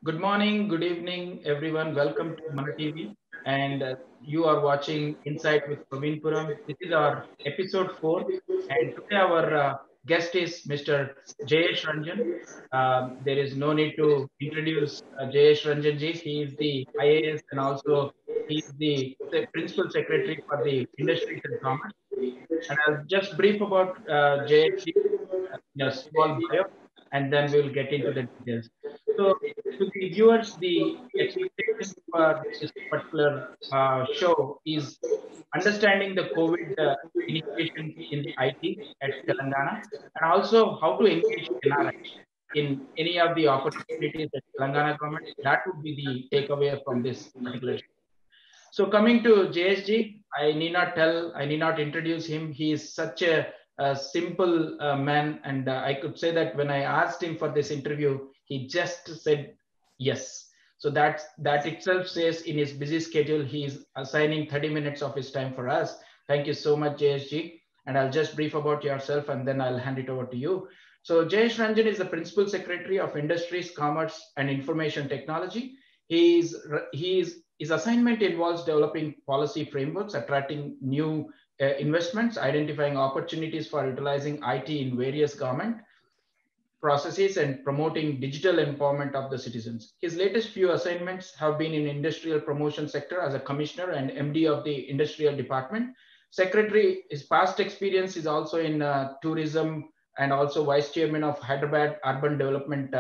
Good morning, good evening, everyone. Welcome to Mana TV. And you are watching Insight with Praveen Puram. This is our episode 4. And today, our guest is Mr. Jayesh Ranjan. There is no need to introduce Jayesh Ranjan ji. He is the IAS and also he is the Principal Secretary for the Industries and Commerce. And I'll just brief about JHG in a small bio, and then we'll get into the details. So, to the viewers, the expectation for this particular show is understanding the COVID initiations in the IT at Telangana, and also how to engage NRIs in any of the opportunities that Telangana government. That would be the takeaway from this particular show. So coming to JSG, I need not introduce him. He is such a simple man, and I could say that when I asked him for this interview, he just said yes. So that itself says in his busy schedule, he is assigning 30 minutes of his time for us. Thank you so much, JSG. And I'll just brief about yourself, and then I'll hand it over to you. So Jayesh Ranjan is the Principal Secretary of Industries, Commerce, and Information Technology. His assignment involves developing policy frameworks, attracting new investments, identifying opportunities for utilizing IT in various government processes, and promoting digital empowerment of the citizens. His latest few assignments have been in industrial promotion sector as a commissioner and MD of the industrial department. Secretary, his past experience is also in tourism and also vice chairman of Hyderabad Urban Development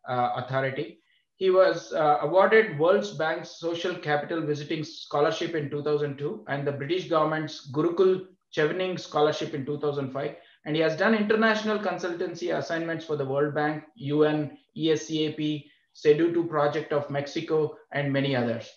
Authority. He was awarded World Bank's Social Capital Visiting Scholarship in 2002 and the British government's Gurukul Chevening Scholarship in 2005. And he has done international consultancy assignments for the World Bank, UN, ESCAP, SEDU2 project of Mexico, and many others.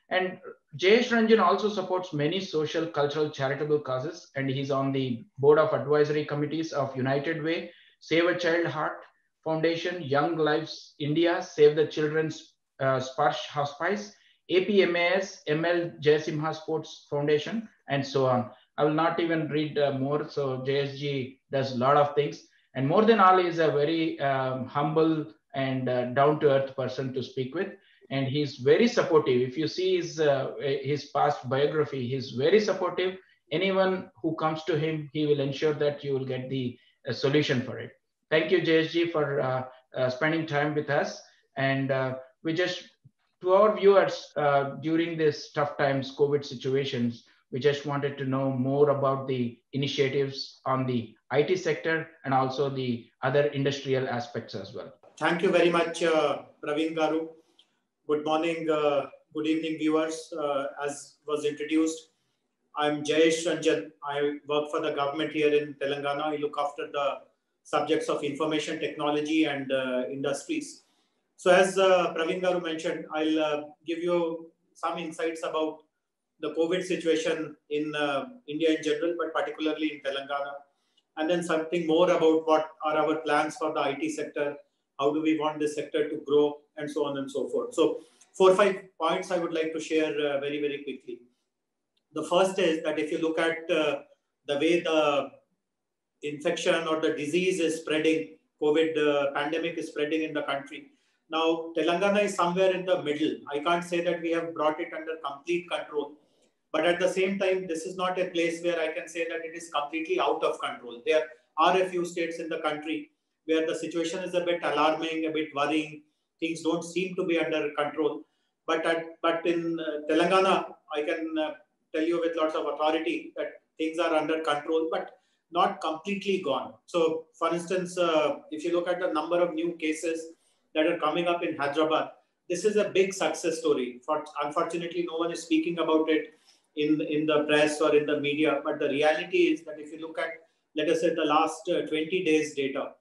And Jayesh Ranjan also supports many social, cultural, charitable causes, and he's on the board of advisory committees of United Way, Save a Child Heart Foundation, Young Lives India, Save the Children's Sparsh Hospice, APMAS, ML Jayasimha Sports Foundation, and so on. I will not even read more. So JSG does a lot of things, and more than all, is a very humble and down-to-earth person to speak with, and he's very supportive. If you see his past biography, he's very supportive. Anyone who comes to him, he will ensure that you will get the solution for it. Thank you, JSG, for spending time with us, and we just to our viewers during this tough times, COVID situations. We just wanted to know more about the initiatives on the IT sector and also the other industrial aspects as well. Thank you very much, Praveen Garu. Good morning, good evening, viewers. As was introduced, I'm Jayesh Ranjan. I work for the government here in Telangana. I look after the subjects of information technology and industries. So as Praveen Garu mentioned, I'll give you some insights about the COVID situation in India in general, but particularly in Telangana. And then something more about what are our plans for the IT sector, how do we want this sector to grow, and so on and so forth. So 4 or 5 points I would like to share very, very quickly. The first is that if you look at the way the infection or the disease is spreading, COVID pandemic is spreading in the country. Now, Telangana is somewhere in the middle. I can't say that we have brought it under complete control. But at the same time, this is not a place where I can say that it is completely out of control. There are a few states in the country where the situation is a bit alarming, a bit worrying. Things don't seem to be under control. But in Telangana, I can tell you with lots of authority that things are under control, but not completely gone. So, for instance, if you look at the number of new cases that are coming up in Hyderabad, this is a big success story. Unfortunately, no one is speaking about it in the press or in the media. But the reality is that if you look at, let us say, the last 20 days data,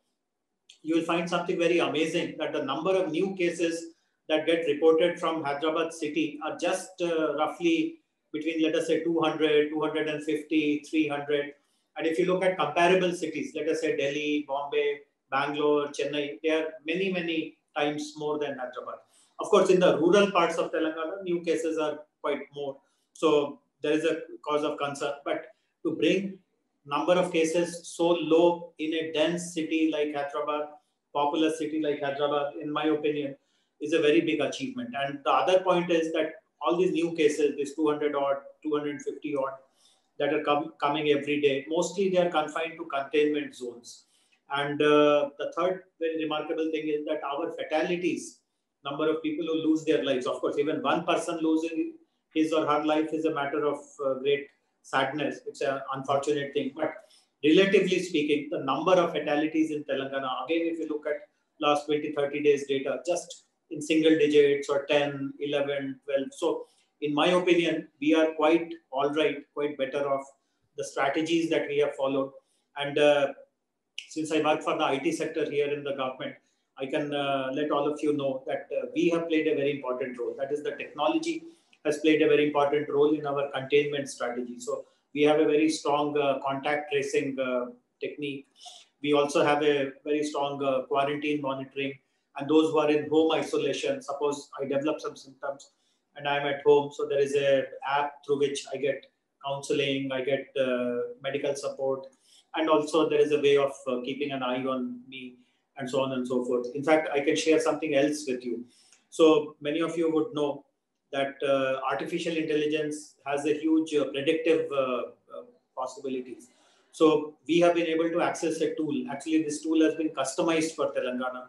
you will find something very amazing, that the number of new cases that get reported from Hyderabad city are just roughly between, let us say, 200, 250, 300. And if you look at comparable cities, let us say Delhi, Bombay, Bangalore, Chennai, they are many, many times more than Hyderabad. Of course, in the rural parts of Telangana, new cases are quite more. So there is a cause of concern. But to bring number of cases so low in a dense city like Hyderabad, populous city like Hyderabad, in my opinion, is a very big achievement. And the other point is that all these new cases, this 200 odd, 250 odd, that are coming every day, mostly they are confined to containment zones. And the third very remarkable thing is that our fatalities, number of people who lose their lives, of course, even one person losing his or her life is a matter of great sadness. It's an unfortunate thing. But relatively speaking, the number of fatalities in Telangana, again, if you look at last 20, 30 days data, just in single digits or 10, 11, 12. So in my opinion, we are quite all right, quite better off. The strategies that we have followed. And since I work for the IT sector here in the government, I can let all of you know that we have played a very important role. That is, the technology has played a very important role in our containment strategy. So we have a very strong contact tracing technique. We also have a very strong quarantine monitoring. And those who are in home isolation, suppose I develop some symptoms and I'm at home, so there is an app through which I get counseling, I get medical support, and also there is a way of keeping an eye on me, and so on and so forth. In fact, I can share something else with you. So many of you would know that artificial intelligence has a huge predictive possibilities. So we have been able to access a tool. Actually, this tool has been customized for Telangana.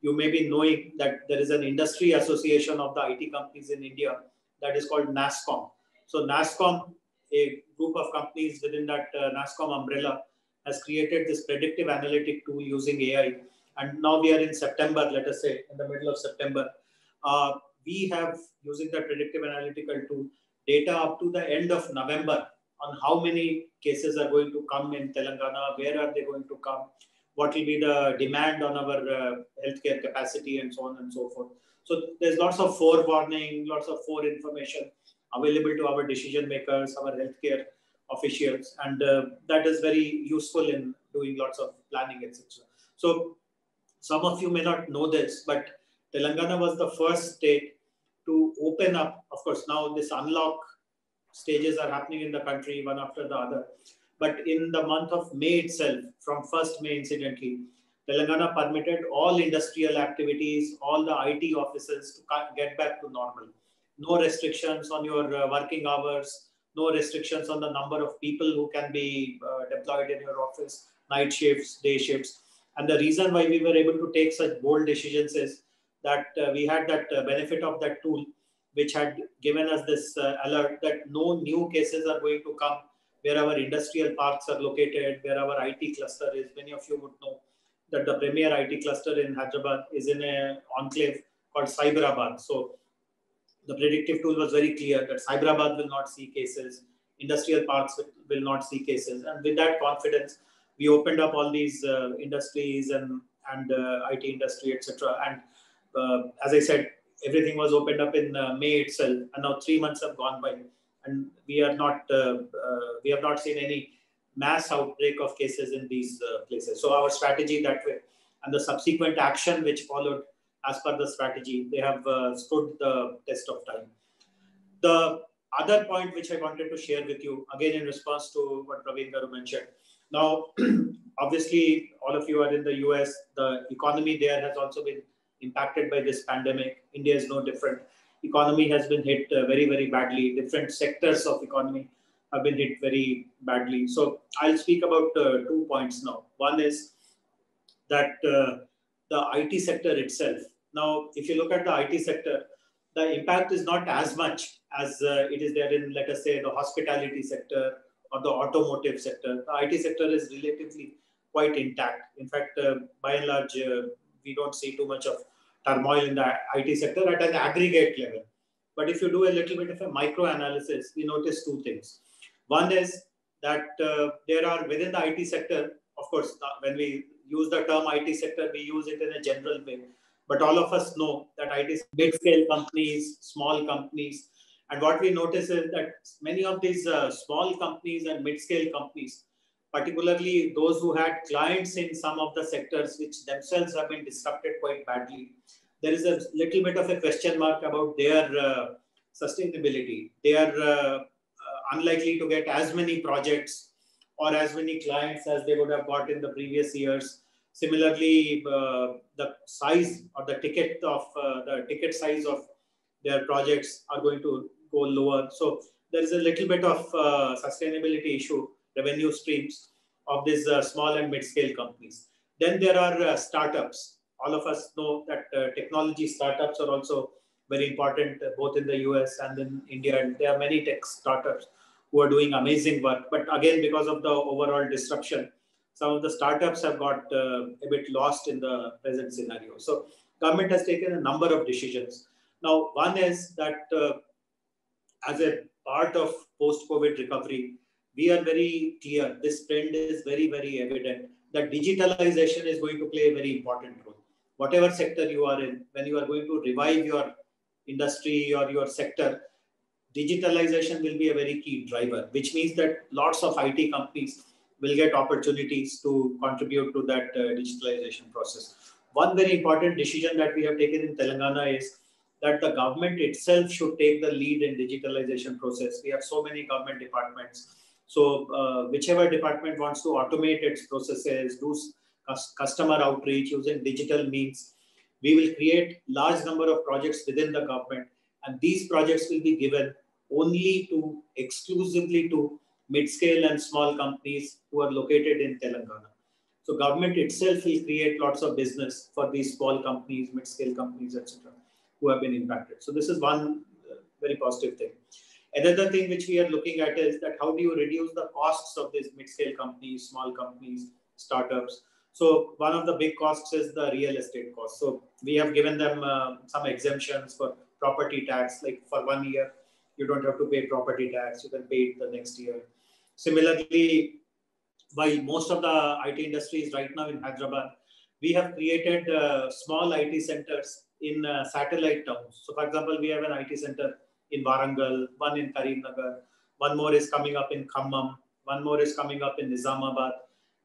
You may be knowing that there is an industry association of the IT companies in India that is called NASSCOM. So NASSCOM, a group of companies within that NASSCOM umbrella, has created this predictive analytic tool using AI. And now we are in September, let us say, in the middle of September. We have, using the predictive analytical tool, data up to the end of November on how many cases are going to come in Telangana, where are they going to come, what will be the demand on our healthcare capacity, and so on and so forth. So there's lots of forewarning, lots of information available to our decision makers, our healthcare officials, and that is very useful in doing lots of planning, etc. So some of you may not know this, but Telangana was the first state to open up. Of course, now this unlock stages are happening in the country one after the other. But in the month of May itself, from 1st May incidentally, Telangana permitted all industrial activities, all the IT offices to get back to normal. No restrictions on your working hours, no restrictions on the number of people who can be deployed in your office, night shifts, day shifts. And the reason why we were able to take such bold decisions is that we had that benefit of that tool, which had given us this alert that no new cases are going to come where our industrial parks are located, where our IT cluster is. Many of you would know that the premier IT cluster in Hyderabad is in an enclave called Cyberabad. So the predictive tool was very clear that Cyberabad will not see cases, industrial parks will not see cases. And with that confidence, we opened up all these industries and IT industry, etc. And as I said, everything was opened up in May itself, and now 3 months have gone by, and we have not seen any mass outbreak of cases in these places. So our strategy that way, and the subsequent action which followed as per the strategy, they have stood the test of time. The other point which I wanted to share with you, again in response to what Praveen Garu mentioned. Now, obviously, all of you are in the US. The economy there has also been impacted by this pandemic. India is no different. Economy has been hit very, very badly. Different sectors of economy have been hit very badly. So I'll speak about 2 points now. One is that the IT sector itself. Now, if you look at the IT sector, the impact is not as much as it is there in, let us say, the hospitality sector or the automotive sector. The IT sector is relatively quite intact. In fact, by and large, we don't see too much of turmoil in the IT sector at an aggregate level. But if you do a little bit of a micro analysis, we notice 2 things. One is that there are within the IT sector, of course, when we use the term IT sector, we use it in a general way. But all of us know that IT is mid-scale companies, small companies. And what we notice is that many of these small companies and mid-scale companies, particularly those who had clients in some of the sectors which themselves have been disrupted quite badly, there is a little bit of a question mark about their sustainability. They are unlikely to get as many projects or as many clients as they would have got in the previous years. Similarly, the size or the ticket size of their projects are going to go lower. So there is a little bit of sustainability issue, revenue streams of these small and mid-scale companies. Then there are startups. All of us know that technology startups are also very important, both in the US and in India. And there are many tech startups who are doing amazing work. But again, because of the overall disruption, some of the startups have got a bit lost in the present scenario. So government has taken a number of decisions. Now, one is that as a part of post-COVID recovery, we are very clear, this trend is very, very evident, that digitalization is going to play a very important role. Whatever sector you are in, when you are going to revive your industry or your sector, digitalization will be a very key driver, which means that lots of IT companies will get opportunities to contribute to that digitalization process. One very important decision that we have taken in Telangana is that the government itself should take the lead in digitalization process. We have so many government departments. So whichever department wants to automate its processes, do customer outreach using digital means, we will create large number of projects within the government, and these projects will be given only to exclusively to mid-scale and small companies who are located in Telangana. So government itself will create lots of business for these small companies, mid-scale companies, etc., who have been impacted. So this is one very positive thing. Another thing which we are looking at is that how do you reduce the costs of these mid-scale companies, small companies, startups. So one of the big costs is the real estate cost. So we have given them some exemptions for property tax, like for 1 year, you don't have to pay property tax, you can pay it the next year. Similarly, while most of the IT industry is right now in Hyderabad, we have created small IT centers in satellite towns. So for example, we have an IT center in Warangal, one in Karimnagar, one more is coming up in Khammam, one more is coming up in Nizamabad,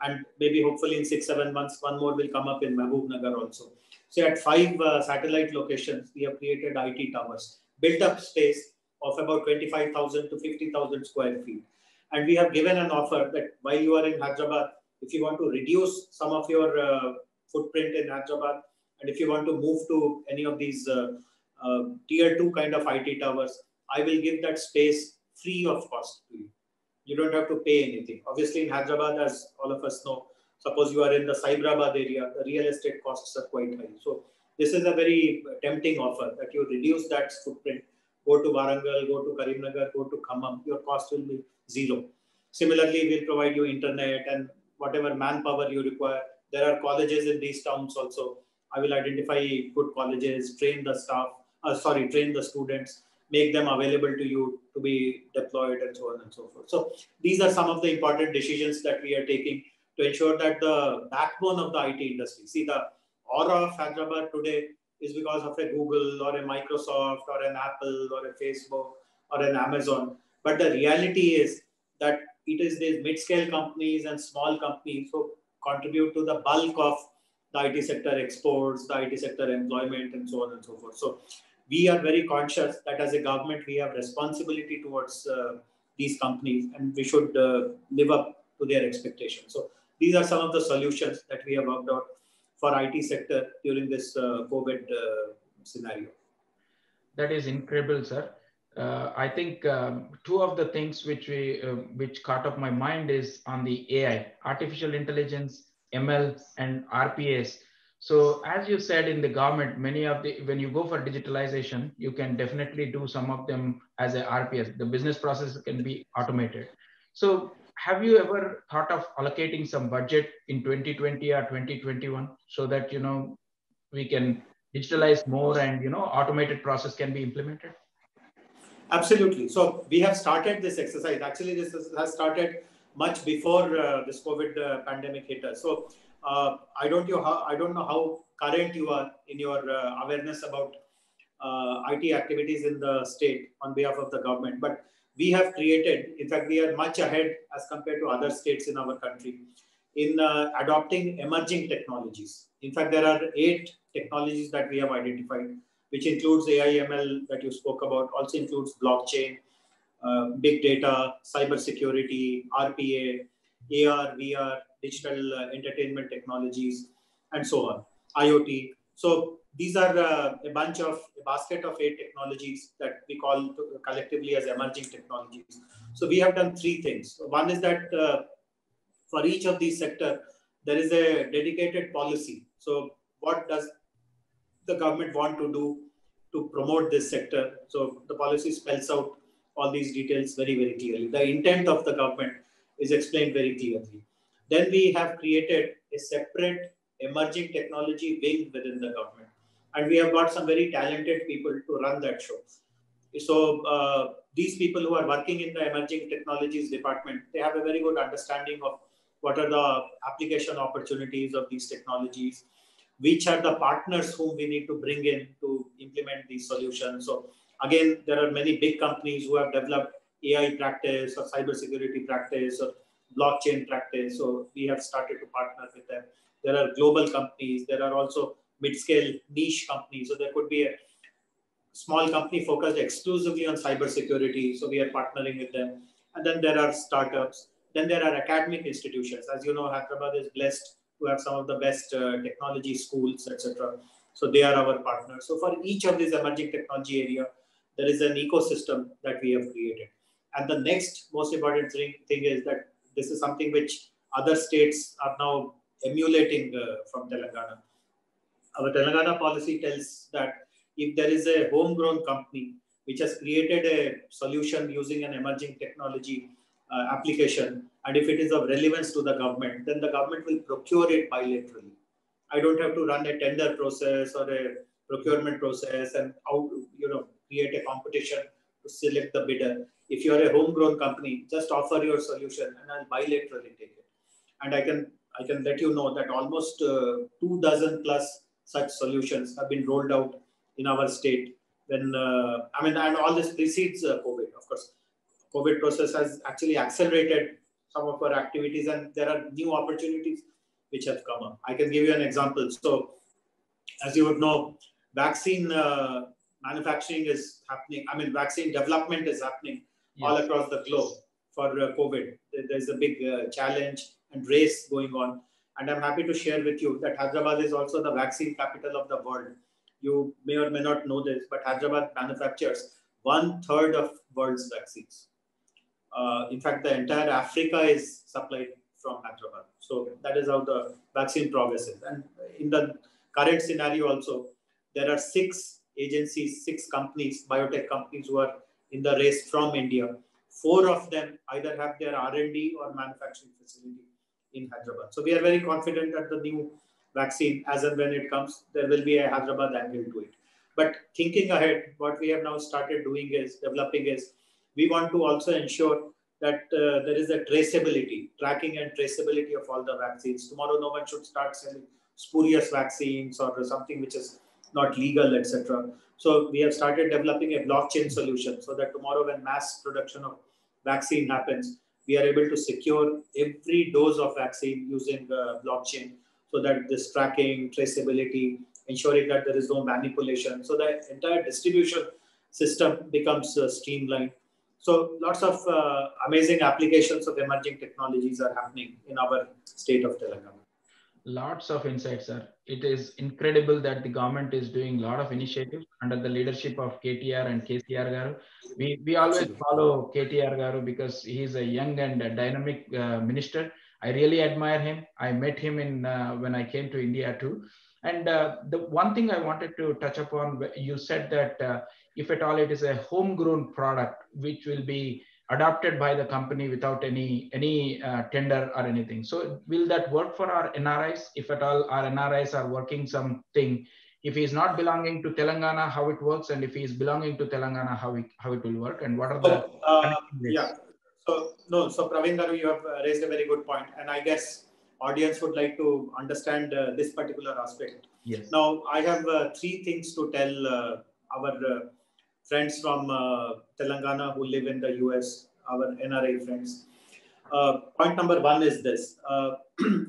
and maybe hopefully in 6-7 months, one more will come up in Mahbubnagar also. So at 5 satellite locations, we have created IT towers, built up space of about 25,000 to 50,000 square feet. And we have given an offer that while you are in Hyderabad, if you want to reduce some of your footprint in Hyderabad, and if you want to move to any of these tier 2 kind of IT towers, I will give that space free of cost to you. You don't have to pay anything. Obviously in Hyderabad, as all of us know, suppose you are in the Cyberabad area, the real estate costs are quite high. So this is a very tempting offer that you reduce that footprint, go to Warangal, go to Karimnagar, go to Khammam, your cost will be zero. Similarly, we'll provide you internet and whatever manpower you require. There are colleges in these towns also. I will identify good colleges, train the staff, train the students, make them available to you to be deployed and so on and so forth. So these are some of the important decisions that we are taking to ensure that the backbone of the IT industry, see the aura of Hyderabad today is because of a Google or a Microsoft or an Apple or a Facebook or an Amazon. But the reality is that it is these mid-scale companies and small companies who contribute to the bulk of the IT sector exports, the IT sector employment, and so on and so forth. So we are very conscious that as a government, we have responsibility towards these companies, and we should live up to their expectations. So these are some of the solutions that we have worked out for IT sector during this COVID scenario. That is incredible, sir. I think two of the things which caught up my mind is on the AI, artificial intelligence, ML, and RPAs. So as you said in the government, when you go for digitalization, you can definitely do some of them as a RPS. The business process can be automated. So have you ever thought of allocating some budget in 2020 or 2021 so that, we can digitalize more and, automated process can be implemented? Absolutely. So we have started this exercise. Actually, this has started much before this COVID pandemic hit us. So I don't know how current you are in your awareness about IT activities in the state on behalf of the government, but we have created, in fact, we are much ahead as compared to other states in our country in adopting emerging technologies. In fact, there are 8 technologies that we have identified, which includes AI, ML that you spoke about, also includes blockchain, big data, cyber security, RPA, AR, VR, digital entertainment technologies, and so on, IoT. So these are a basket of 8 technologies that we call collectively as emerging technologies. So we have done 3 things. One is that for each of these sectors, there is a dedicated policy. So what does the government want to do to promote this sector? So the policy spells out all these details very, very clearly. The intent of the government is explained very clearly. Then we have created a separate emerging technology wing within the government. And we have got some very talented people to run that show. So these people who are working in the emerging technologies department, they have a very good understanding of what are the application opportunities of these technologies, which are the partners whom we need to bring in to implement these solutions. So again, there are many big companies who have developed AI practice or cybersecurity practice or blockchain practice. So we have started to partner with them. There are global companies. There are also mid-scale niche companies. So there could be a small company focused exclusively on cybersecurity. So we are partnering with them. And then there are startups. Then there are academic institutions. As you know, Hyderabad is blessed to have some of the best technology schools, etc. So they are our partners. So for each of these emerging technology area, there is an ecosystem that we have created. And the next most important thing is that this is something which other states are now emulating from Telangana. Our Telangana policy tells that if there is a homegrown company which has created a solution using an emerging technology application, and if it is of relevance to the government, then the government will procure it bilaterally. I don't have to run a tender process or a procurement process and create a competition to select the bidder. If you are a homegrown company, just offer your solution and I'll bilaterally take it. And I can let you know that almost 24 plus such solutions have been rolled out in our state. And all this precedes COVID, of course. COVID process has actually accelerated some of our activities, and there are new opportunities which have come up. I can give you an example. So, as you would know, vaccine manufacturing is happening. Vaccine development is happening all across the globe for COVID. There's a big challenge and race going on. And I'm happy to share with you that Hyderabad is also the vaccine capital of the world. You may or may not know this, but Hyderabad manufactures 1/3 of world's vaccines. In fact, the entire Africa is supplied from Hyderabad. So that is how the vaccine progresses. And in the current scenario also, there are 6 agencies, 6 companies, biotech companies who are in the race from India. 4 of them either have their R&D or manufacturing facility in Hyderabad. So we are very confident that the new vaccine, as and when it comes, there will be a Hyderabad angle to it. But thinking ahead, what we have now started developing is, we want to also ensure that there is a tracking and traceability of all the vaccines. Tomorrow, no one should start selling spurious vaccines or something which is not legal, etc. So we have started developing a blockchain solution so that tomorrow, when mass production of vaccine happens, we are able to secure every dose of vaccine using blockchain, so that this tracking, traceability, ensuring that there is no manipulation. So the entire distribution system becomes streamlined. So lots of amazing applications of emerging technologies are happening in our state of Telangana. Lots of insights, sir. It is incredible that the government is doing a lot of initiatives under the leadership of KTR and KCR Garu. We always follow KTR Garu because he is a young and dynamic minister. I really admire him. I met him when I came to India too. And the one thing I wanted to touch upon, you said that if at all it is a homegrown product, which will be adopted by the company without any tender or anything. So will that work for our NRIs? If at all our NRIs are working something, if he is not belonging to Telangana, how it works, and if he is belonging to Telangana, how it will work, and what are the So Praveen Garu, you have raised a very good point, and I guess audience would like to understand this particular aspect. Yes. Now, I have 3 things to tell our friends from Telangana who live in the US, our NRI friends. Point number 1 is this.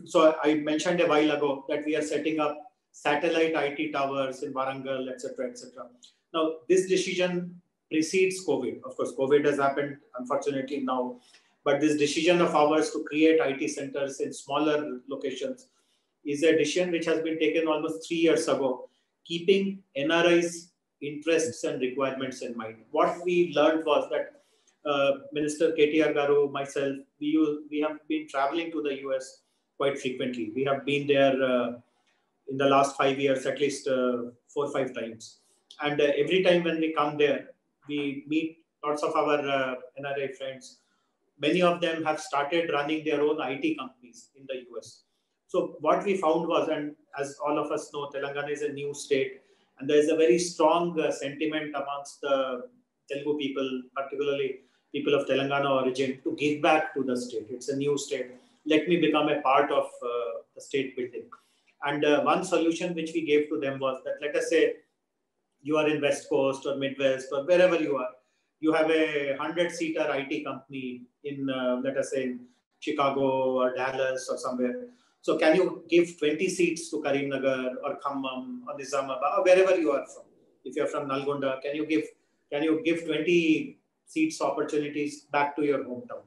So I mentioned a while ago that we are setting up satellite IT towers in Warangal, etc., etc. Now, this decision precedes COVID. Of course, COVID has happened, unfortunately, now. But this decision of ours to create IT centers in smaller locations is a decision which has been taken almost 3 years ago, keeping NRIs' interests and requirements in mind. What we learned was that Minister KTR Garu, myself, we have been traveling to the US quite frequently. We have been there in the last 5 years, at least 4 or 5 times. And every time when we come there, we meet lots of our NRI friends. Many of them have started running their own IT companies in the US. So what we found was, and as all of us know, Telangana is a new state, and there is a very strong sentiment amongst the Telugu people, particularly people of Telangana origin, to give back to the state. It's a new state. Let me become a part of the state building. And one solution which we gave to them was that, let us say you are in West Coast or Midwest or wherever you are, you have a 100-seater IT company in, let us say, in Chicago or Dallas or somewhere. So can you give 20 seats to Karimnagar or Khammam or Nizamabad or wherever you are from? If you're from Nalgonda, can you give 20 seats opportunities back to your hometown?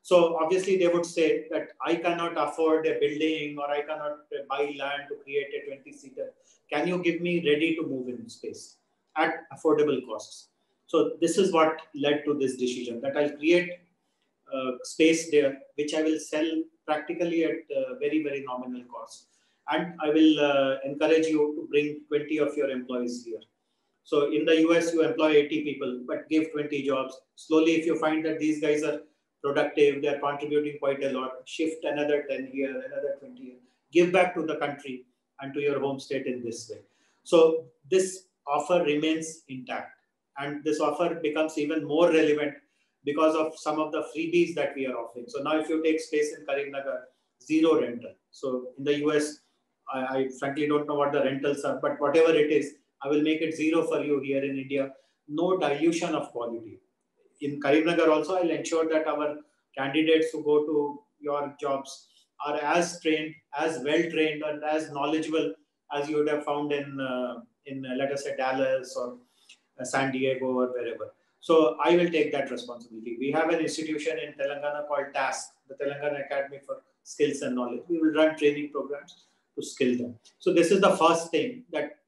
So obviously they would say that I cannot afford a building or I cannot buy land to create a 20-seater. Can you give me ready to move in space at affordable costs? So this is what led to this decision, that I'll create space there, which I will sell practically at very, very nominal cost. And I will encourage you to bring 20 of your employees here. So in the US, you employ 80 people, but give 20 jobs. Slowly, if you find that these guys are productive, they're contributing quite a lot, shift another 10 here, another 20 here. Give back to the country and to your home state in this way. So this offer remains intact. And this offer becomes even more relevant because of some of the freebies that we are offering. So now if you take space in Karimnagar, zero rental. So in the US, I frankly don't know what the rentals are, but whatever it is, I will make it zero for you here in India. No dilution of quality. In Karimnagar also, I'll ensure that our candidates who go to your jobs are as trained, as well trained, and as knowledgeable as you would have found in let us say, Dallas or San Diego or wherever. So I will take that responsibility. We have an institution in Telangana called TASK, the Telangana Academy for Skills and Knowledge. We will run training programs to skill them. So this is the first thing, that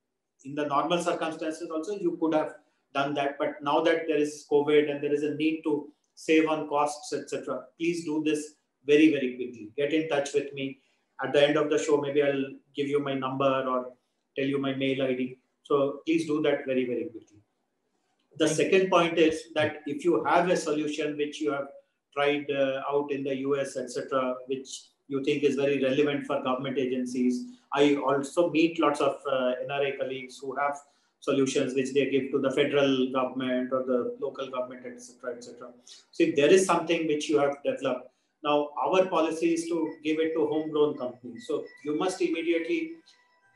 in the normal circumstances also you could have done that. But now that there is COVID and there is a need to save on costs, etc., please do this very, very quickly. Get in touch with me. At the end of the show, maybe I'll give you my number or tell you my mail ID. So please do that very, very quickly. The second point is that if you have a solution which you have tried out in the US, etc., which you think is very relevant for government agencies, I also meet lots of NRI colleagues who have solutions which they give to the federal government or the local government, etc., etc. So if there is something which you have developed, now our policy is to give it to homegrown companies. So you must immediately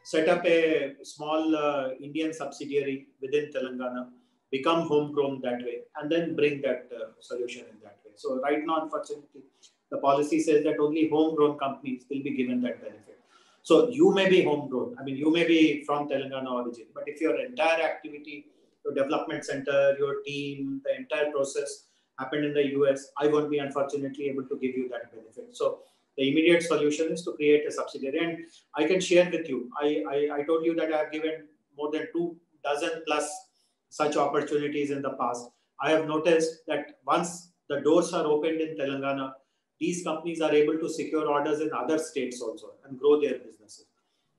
set up a small Indian subsidiary within Telangana, become homegrown that way, and then bring that solution in that way. So right now, unfortunately, the policy says that only homegrown companies will be given that benefit. So you may be homegrown. I mean, you may be from Telangana origin, but if your entire activity, your development center, your team, the entire process happened in the US, I won't be unfortunately able to give you that benefit. So the immediate solution is to create a subsidiary. And I can share with you, I told you that I have given more than 24 plus such opportunities in the past. I have noticed that once the doors are opened in Telangana, these companies are able to secure orders in other states also and grow their businesses.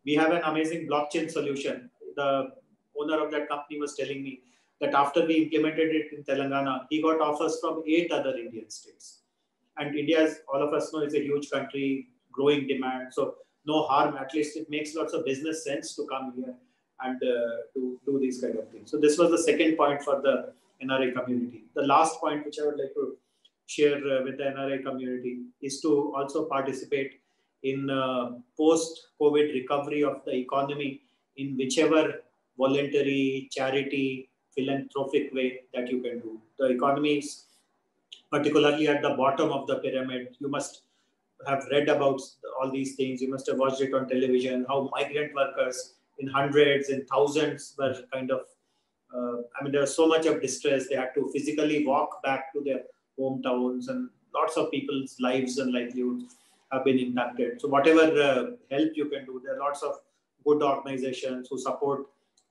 We have an amazing blockchain solution. The owner of that company was telling me that after we implemented it in Telangana, he got offers from 8 other Indian states. And India, as all of us know, is a huge country, growing demand. So no harm, at least it makes lots of business sense to come here and to do these kind of things. So this was the second point for the NRI community. The last point which I would like to share with the NRI community is to also participate in post-COVID recovery of the economy in whichever voluntary, charity, philanthropic way that you can do. The economy is particularly at the bottom of the pyramid. You must have read about all these things. You must have watched it on television, how migrant workers in hundreds and thousands were kind of, I mean, there was so much of distress. They had to physically walk back to their hometowns, and lots of people's lives and livelihoods. have been impacted. So whatever help you can do, there are lots of good organizations who support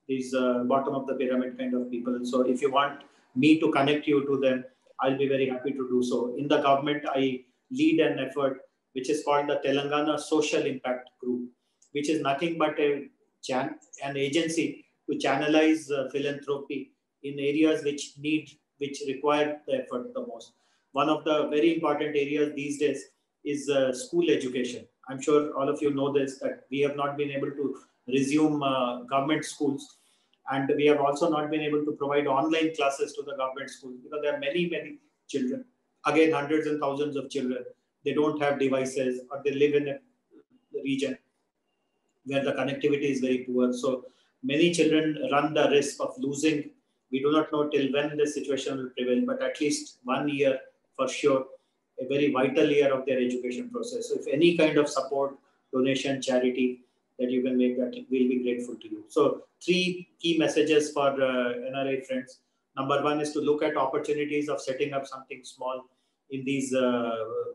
these bottom of the pyramid kind of people. So if you want me to connect you to them, I'll be very happy to do so. In the government, I lead an effort which is called the Telangana Social Impact Group, which is nothing but an agency to channelize philanthropy in areas which require the effort the most. One of the very important areas these days is school education. I'm sure all of you know this, that we have not been able to resume government schools, and we have also not been able to provide online classes to the government schools because there are many children, again hundreds and thousands of children. They don't have devices, or they live in a region where the connectivity is very poor. So many children run the risk of losing. We do not know till when this situation will prevail, but at least 1 year for sure, a very vital year of their education process. So if any kind of support, donation, charity that you can make, that we'll be grateful to you. So 3 key messages for NRI friends. Number 1 is to look at opportunities of setting up something small in these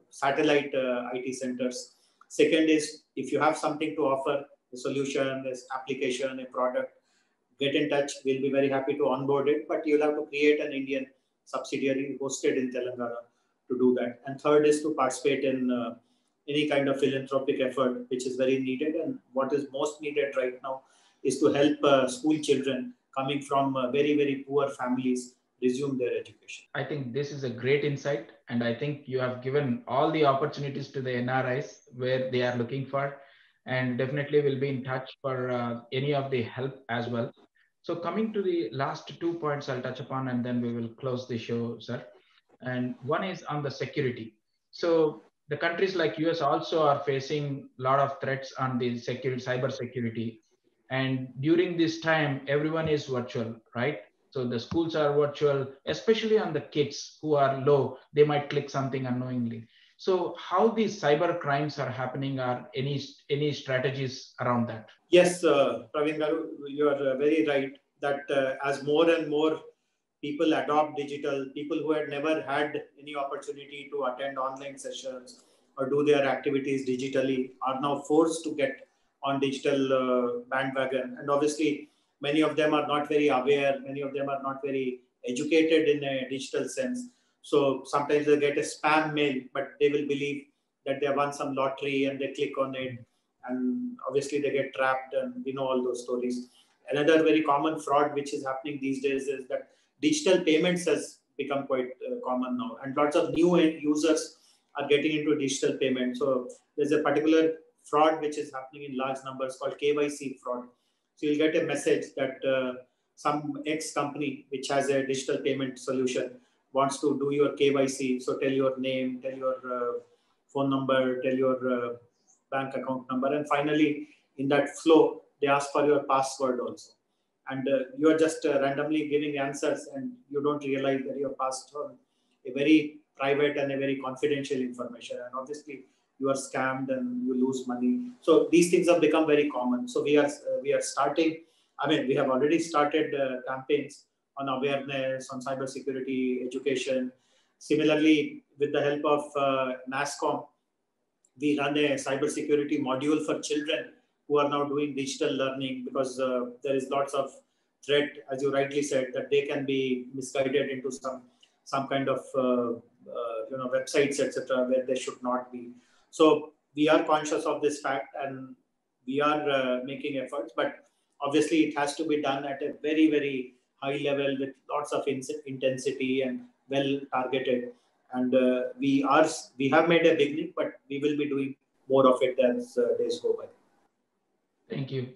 satellite IT centers. Second is, if you have something to offer, a solution, this application, a product, get in touch. We'll be very happy to onboard it, but you'll have to create an Indian subsidiary hosted in Telangana to do that. And third is to participate in any kind of philanthropic effort, which is very needed. And what is most needed right now is to help school children coming from very poor families resume their education. I think this is a great insight, and I think you have given all the opportunities to the NRIs where they are looking for, and definitely will be in touch for any of the help as well. So coming to the last 2 points I'll touch upon, and then we will close the show, sir. And one is on the security. So the countries like US also are facing a lot of threats on the cyber security. And during this time, everyone is virtual, right? So the schools are virtual, especially on the kids who are low, they might click something unknowingly. So how these cyber crimes are happening, are any strategies around that? Yes, Praveen Garu, you are very right that as more and more people adopt digital, people who had never had any opportunity to attend online sessions or do their activities digitally are now forced to get on digital bandwagon. And obviously, many of them are not very aware, many of them are not very educated in a digital sense. So sometimes they get a spam mail, but they will believe that they won some lottery and they click on it. And obviously they get trapped, and we know all those stories. Another very common fraud which is happening these days is that digital payments has become quite common now, and lots of new users are getting into digital payment. So there's a particular fraud which is happening in large numbers called KYC fraud. So you'll get a message that some X company which has a digital payment solution wants to do your KYC. So tell your name, tell your phone number, tell your bank account number, and finally in that flow they ask for your password also. And you are just randomly giving answers, and you don't realize that you have passed on a very private and a very confidential information, and obviously you are scammed and you lose money. So these things have become very common. So we are starting, I mean, we have already started campaigns on awareness, on cybersecurity education. Similarly, with the help of NASSCOM, we run a cybersecurity module for children who are now doing digital learning, because there is lots of threat, as you rightly said, that they can be misguided into some kind of websites, etc., where they should not be. So we are conscious of this fact, and we are making efforts, but obviously it has to be done at a very high level with lots of intensity and well targeted. And we have made a beginning, but we will be doing more of it as days go by. Thank you.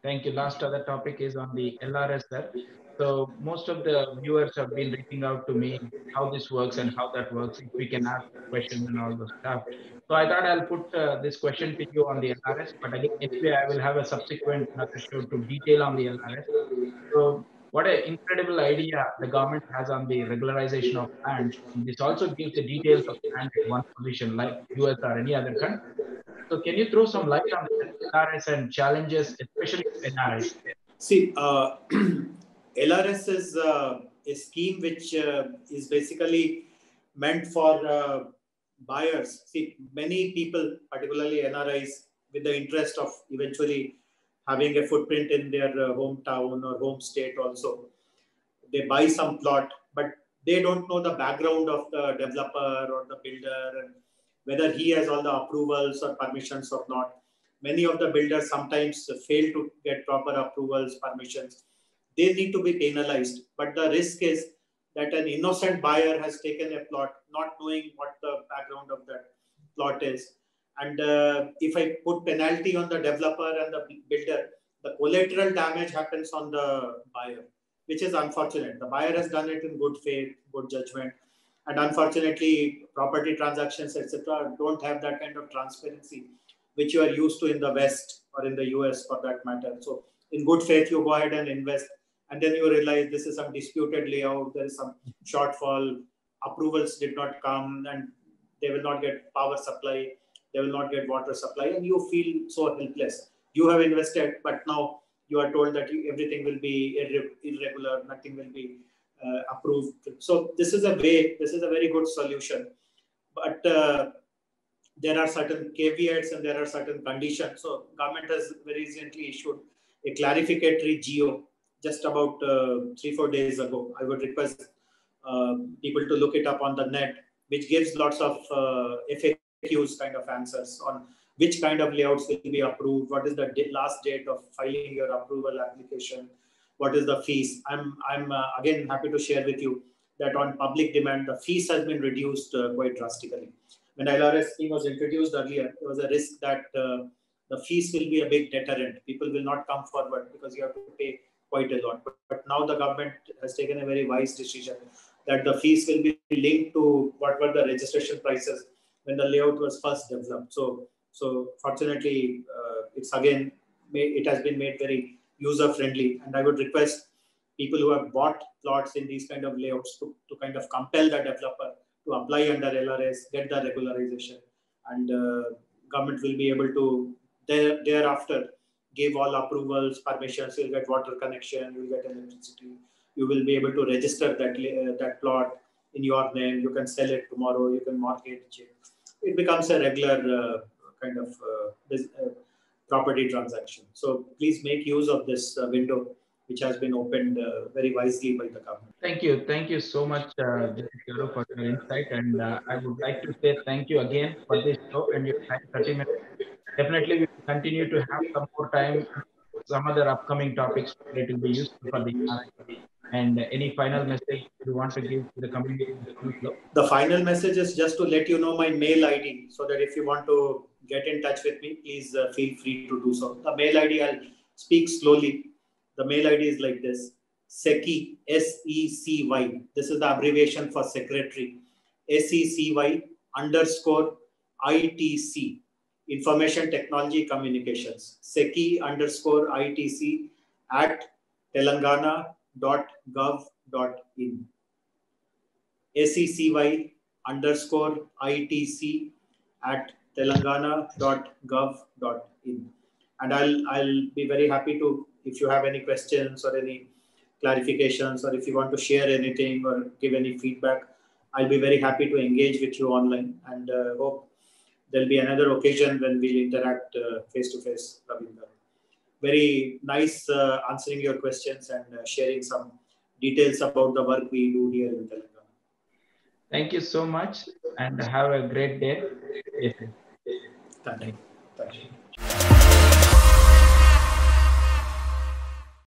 Thank you. Last other topic is on the LRS, sir. So most of the viewers have been reaching out to me how this works and how that works, if we can ask questions and all those stuff. So I thought I'll put this question to you on the LRS, but again, anyway, I will have a subsequent another show to detail on the LRS. So what an incredible idea the government has on the regularization of land. This also gives the details of land at one position, like US or any other country. So can you throw some light on the LRS and challenges, especially for NRIs? See, LRS is a scheme which is basically meant for buyers, see, many people, particularly NRIs, with the interest of eventually having a footprint in their hometown or home state also, they buy some plot, but they don't know the background of the developer or the builder and whether he has all the approvals or permissions or not. Many of the builders sometimes fail to get proper approvals, permissions. They need to be penalized. But the risk is that an innocent buyer has taken a plot, not knowing what the background of that plot is. And if I put penalty on the developer and the builder, the collateral damage happens on the buyer, which is unfortunate. The buyer has done it in good faith, good judgment. And unfortunately, property transactions, etc., don't have that kind of transparency, which you are used to in the West or in the US for that matter. So in good faith, you go ahead and invest. And then you realize this is some disputed layout, there is some shortfall, approvals did not come, and they will not get power supply, they will not get water supply, and you feel so helpless. You have invested, but now you are told that everything will be irregular, nothing will be approved. So this is a way, this is a very good solution. But there are certain caveats and there are certain conditions. So government has very recently issued a clarificatory GO just about 3-4 days ago. I would request people to look it up on the net, which gives lots of FAQs kind of answers on which kind of layouts will be approved, what is the last date of filing your approval application, what is the fees. I'm again happy to share with you that on public demand, the fees has been reduced quite drastically. When LRS scheme was introduced earlier, there was a risk that the fees will be a big deterrent. People will not come forward because you have to pay quite a lot. But now the government has taken a very wise decision that the fees will be linked to what were the registration prices when the layout was first developed. So fortunately, it's again, it has been made very user-friendly. And I would request people who have bought plots in these kind of layouts to kind of compel the developer to apply under LRS, get the regularization, and government will be able to thereafter give all approvals, permissions. You'll get water connection, you'll get electricity. You will be able to register that plot in your name. You can sell it tomorrow. You can mortgage it. It becomes a regular kind of property transaction. So please make use of this window, which has been opened very wisely by the government. Thank you so much, Garu, for your insight. And I would like to say thank you again for this show and your time, 30 minutes. Definitely, we will continue to have some more time, some other upcoming topics that will be useful for the NRI. And any final message you want to give to the community? The final message is just to let you know my mail ID, so that if you want to get in touch with me, please feel free to do so. The mail ID, I'll speak slowly. The mail ID is like this: SECY, SECY. This is the abbreviation for secretary. SECY _ITC. Information Technology Communications. SECY _ITC at telangana.gov.in. SECY _ITC at telangana.gov.in. And I'll be very happy to, if you have any questions or any clarifications, or if you want to share anything or give any feedback, I'll be very happy to engage with you online, and hope there'll be another occasion when we'll interact face to face, Ravindra. Very nice answering your questions and sharing some details about the work we do here in Telangana. Thank you so much, and have a great day. Thank you. Thank you.